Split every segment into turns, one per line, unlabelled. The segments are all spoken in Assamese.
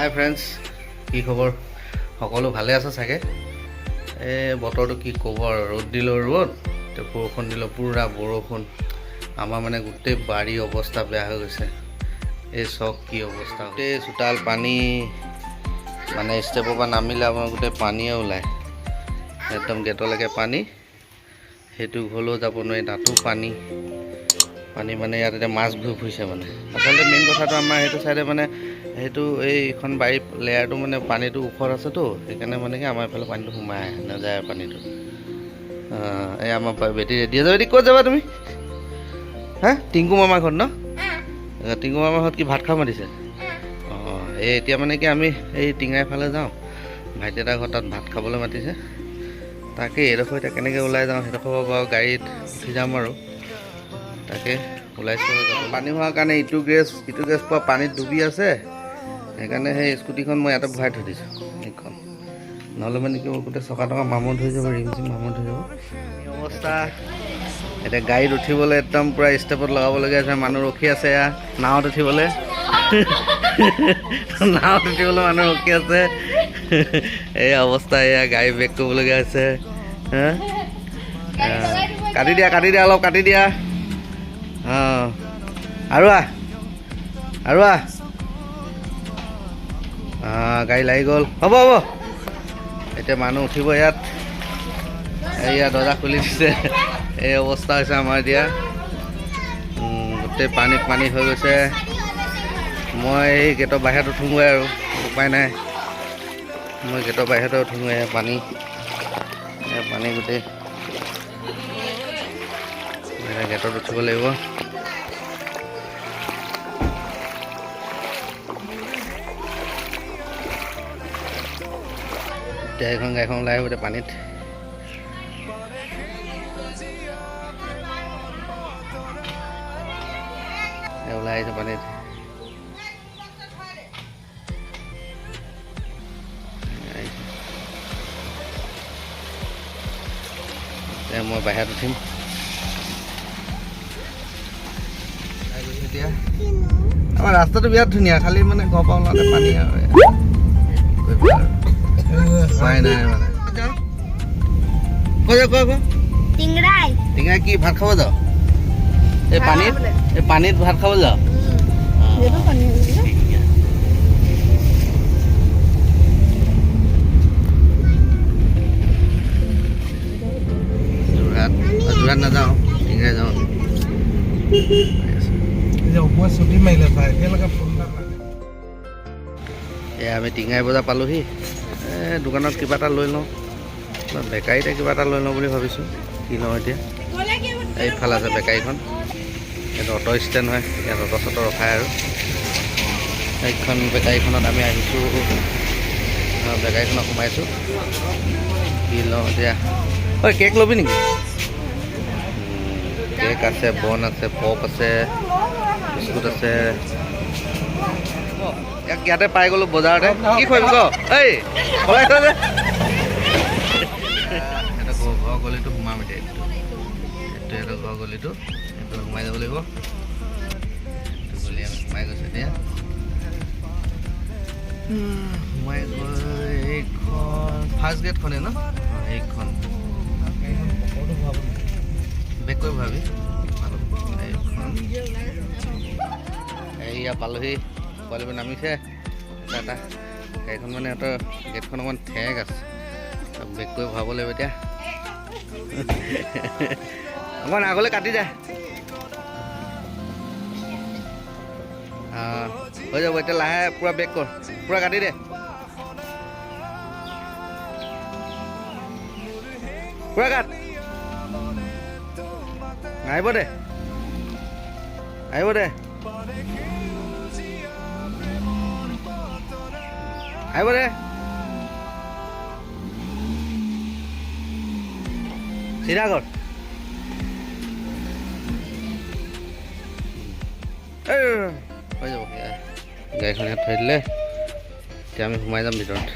হাই ফ্ৰেণ্ডছ, কি খবৰ? সকলো ভালে আছে চাগে? বতৰটো কি ক'ব আৰু, ৰ'দ দিলেও ৰ'দ, বৰষুণ দিলেও পুৰা বৰষুণ। আমাৰ মানে গোটেই বাৰী অৱস্থা বেয়া হৈ গৈছে। এই চক কি অৱস্থা, গোটেই চোতাল পানী, মানে ষ্টেপৰ পৰা নামিলে আমাৰ গোটেই পানীয়ে ওলায়, একদম গেটলৈকে পানী। সেইটো ঘৰলৈও যাব নোৱাৰি, তাতো পানী মানে ইয়াত এতিয়া মাছ ঘূৰি ফুৰিছে। মানে আচলতে মেইন কথাটো আমাৰ সেইটো চাইডে মানে সেইটো এইখন বাৰী লেয়াৰটো মানে পানীটো ওখত আছেতো, সেইকাৰণে মানে কি আমাৰ এইফালে পানীটো সোমাই নাযায় পানীটো। এই আমাৰ বেটি ৰেডি আছে। বেটি ক'ত যাবা তুমি? হা, টিংকু মামাৰ ঘৰত ন? টিংকু মামাৰ ঘৰত কি ভাত খাব মাতিছে? এই এতিয়া মানে কি আমি এই টিঙাই ফালে যাওঁ, ভাইটি এটা ঘৰত তাত ভাত খাবলৈ মাতিছে। তাকে এইডোখৰ এতিয়া কেনেকৈ ওলাই যাওঁ, সেইডোখৰ বাৰু গাড়ীত উঠি যাম আৰু। তাকে ওলাইছোঁ। পানী হোৱাৰ কাৰণে ইটো গেছ পৰা পানীত ডুবি আছে, সেইকাৰণে সেই স্কুটিখন মই ইয়াতে ভৰাই থৈ দিছোঁ এইখন, নহ'লে মানে কি গোটেই চকা টকা মামত হৈ যাব, ৰিম চিম মামত হৈ যাব অৱস্থা। এতিয়া গাড়ীত উঠিবলৈ একদম পূৰা ষ্টেপত লগাবলগীয়া আছে, মানুহ ৰখি আছে। এয়া নাৱত উঠিবলৈ মানুহ ৰখি আছে। এই অৱস্থা, এয়া গাড়ী বেক কৰিবলগীয়া হৈছে। কাটি দিয়া অলপ কাটি দিয়া। আৰু গাড়ী লাগি গ'ল। হ'ব এতিয়া মানুহ উঠিব ইয়াত। এয়া দৰ্জা খুলি দিছে। এই অৱস্থা হৈছে আমাৰ এতিয়া, গোটেই পানী হৈ গৈছে। মই এই গেটৰ বাহিৰত উঠোঁগৈ আৰু, উপায় নাই, মই গেটৰ বাহিৰতে উঠোঁগৈ। পানী গোটেই গেটত উঠিব লাগিব। এতিয়া এইখন গাড়ীখন ওলাই আহিব এতিয়া পানীত। ওলাই আহিছে পানীত। মই বাহিৰত উঠিম এতিয়া। আমাৰ ৰাস্তাটো বিৰাট ধুনীয়া, খালি মানে ঘৰৰ পৰা ওলাওঁতে পানী আৰু উপায় নাই মানে। টিঙাই কি ভাত খাব যাওঁ? এই পানীত ভাত খাব যাওঁ। যোৰহাট নাযাওঁ, টিঙাই যাওঁ। আমি টিঙাই বজাৰ পালোহি। দোকানত কিবা এটা লৈ লওঁ, বেকাৰীতে কিবা এটা লৈ লওঁ বুলি ভাবিছোঁ। কি লওঁ এতিয়া? এইফালে আছে বেকাৰীখন, এইটো অটো ষ্টেণ্ড হয়, ইয়াত অটো চটো ৰখায় আৰু। এইখন বেকাৰীখনত আমি আহিছোঁ, বেকাৰীখনত সোমাইছোঁ। কি লওঁ এতিয়া? ঐ কেক ল'বি নেকি? কেক আছে, বন আছে, পপ আছে, বিস্কুট আছে। ইয়াতে পাই গ'লোঁ বজাৰতে। কি খুৱাবি ক? এই সলাই থৈ যে ঘৰ গলিটো সোমাম এতিয়া। এইটো ঘৰ গলিটো, এইটো সোমাই যাব লাগিব। এইটো গলি আমি সোমাই গৈছোঁ এতিয়া। সোমাই গৈ এইখন ফাৰ্ষ্ট গেটখনে ন? এইখন বেক কৰি ভাবি এইখন। এইয়া পালোহি, পোৱালিবোৰ নামিছে এটা। গাড়ীখন মানে সিহঁতৰ গেটখন অকণমান ঠেক আছে, বেক কৰি ভৰাব লাগিব এতিয়া। অকণমান আগলৈ কাটি যায়, হৈ যাব এতিয়া। লাহে পূৰা বেক কৰ, পূৰা কাটি দে, পূৰা কাট। আহিব দে চিধা কৰ। হৈ যাব, গাড়ীখন ইয়াত থৈ দিলে। এতিয়া আমি সোমাই যাম ভিতৰত।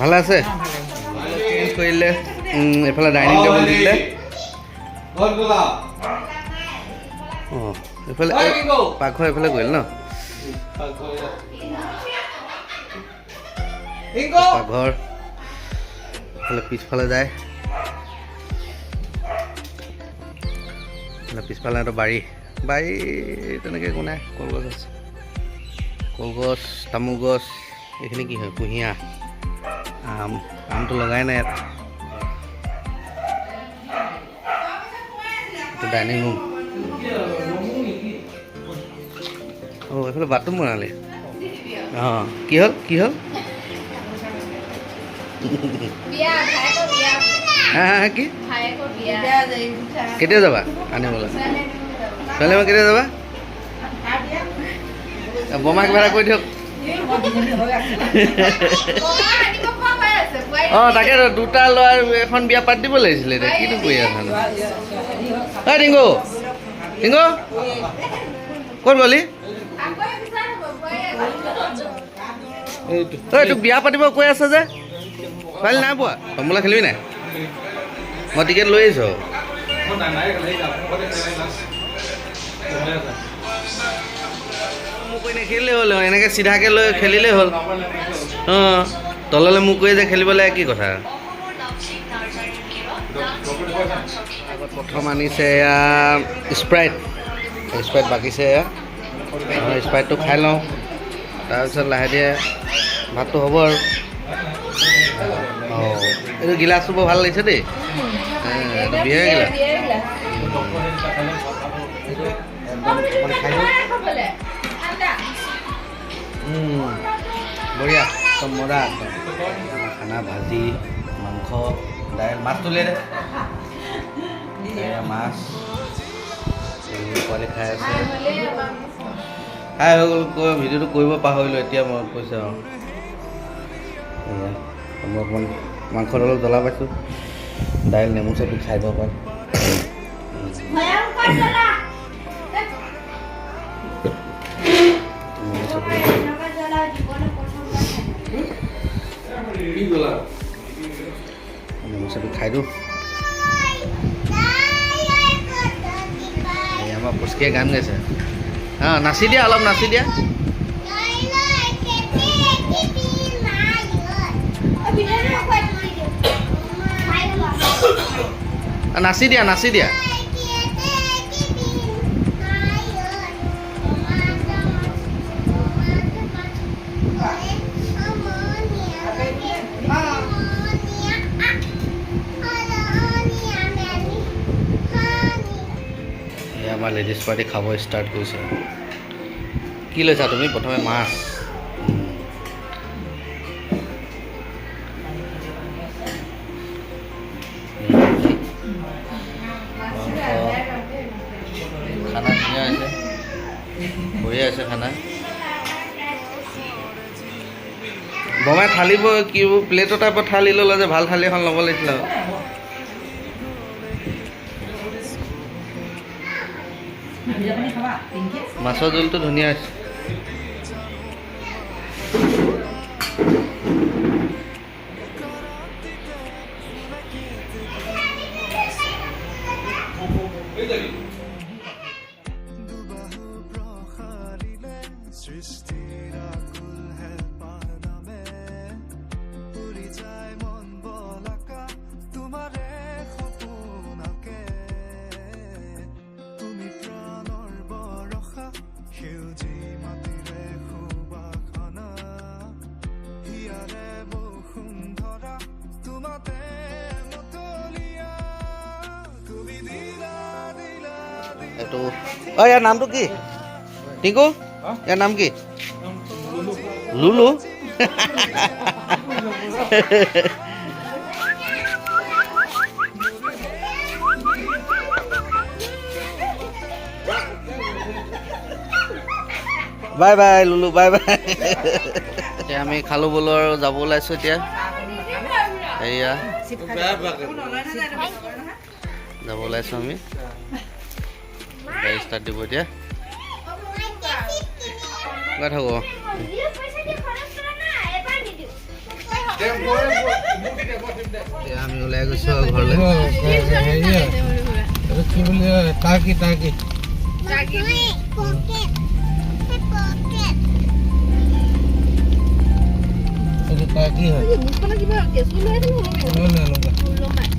ভালে আছে? চেঞ্জ কৰিলে, এইফালে ডাইনিং টেবুল দিলে। এইফালে পাকঘৰ এইফালে গ'ল ন পাকঘৰ এইফালে পিছফালে যায় পিছফালে এটা বাৰী তেনেকৈ একো নাই কলগছ আছে কলগছ তামোল গছ এইখিনি কি হয় কুঁহিয়াৰ আমটো লগাই নাই ইয়াত এইটো ডাইনিং ৰুম এইফালে বাথৰুম বনালে কি হ'ল কি কেতিয়া যাবা আনিবলৈ ছোৱালী মই কেতিয়া যাবা বমাক কিবা এটা কৈ দিয়ক তাকে দুটা ল'ৰাৰ এখন বিয়া পাতি দিব লাগিছিলে এতিয়া কিনো কৰি আছা টিংকু ক'ত গ'লি তোক বিয়া পাতিব কৈ আছে যে ছোৱালী নাই পোৱা তম্বুলা খেলিবি নাই মই টিকেট লৈ আহিছোঁ মোক কৈ নেখেলিলেই হ'ল এনেকৈ চিধাকৈ লৈ খেলিলেই হ'ল তললৈ মোক কৈ যে খেলিবলৈ কি কথা আগত প্ৰথম আনিছে এয়া স্প্ৰাইট বাকিছে এয়া স্প্ৰাইটটো খাই লওঁ তাৰপিছত লাহে ধীৰে ভাতটো হ'ব আৰু এইটো গিলাচটো বৰ ভাল লাগিছে দেই বিয়াৰ গিলাচ বঢ়িয়া একদম মজা খানা ভাজি মাংস দাইল মাছ তুলিয়ে দে মাছ পোৱালি খাই আছে খাই হৈ গ'ল কৈ ভিডিঅ'টো কৰিব পাহৰিলোঁ এতিয়া মনত পৰিছে আৰু মই অকণমান মাংসত অলপ জ্বলা পাইছোঁ দাইল নেমু চেপি খাই দিব পাৰোঁ নেমু চেপি খাই দিওঁ আমাৰ পুচকিয়ে গান গাইছে নাচি দিয়া অলপ নাচি দিয়া নাচি দিয়া আমাৰ লেডিজ পাৰ্টি খাব ষ্টাৰ্ট কৰিছে কি লৈছা তুমি প্ৰথমে মাছ খানা ধুনীয়া হৈছে বঢ়িয়া হৈছে খানা বমাই থালিব কি প্লেটৰ টাইপৰ থালি ল'লা যে ভাল থালি এখন ল'ব লাগিছিলে মাছৰ জোলটো ধুনীয়া হৈছে এইটো ইয়াৰ নামটো কি টিংকু ইয়াৰ নাম কি লুলু বাই বাই লুলু বাই বাই এতিয়া আমি খালো বলো আৰু যাব ওলাইছোঁ এতিয়া এয়া যাব ওলাইছোঁ আমি গাড়ী ষ্টাৰ্ট দিব এতিয়া থাকো আমি ওলাই গৈছোঁ ঘৰলৈ এইটো তাৰ কি হয়
মুখখনত কিবা কেঁচু লৈ আহিলে
লৈ লওঁ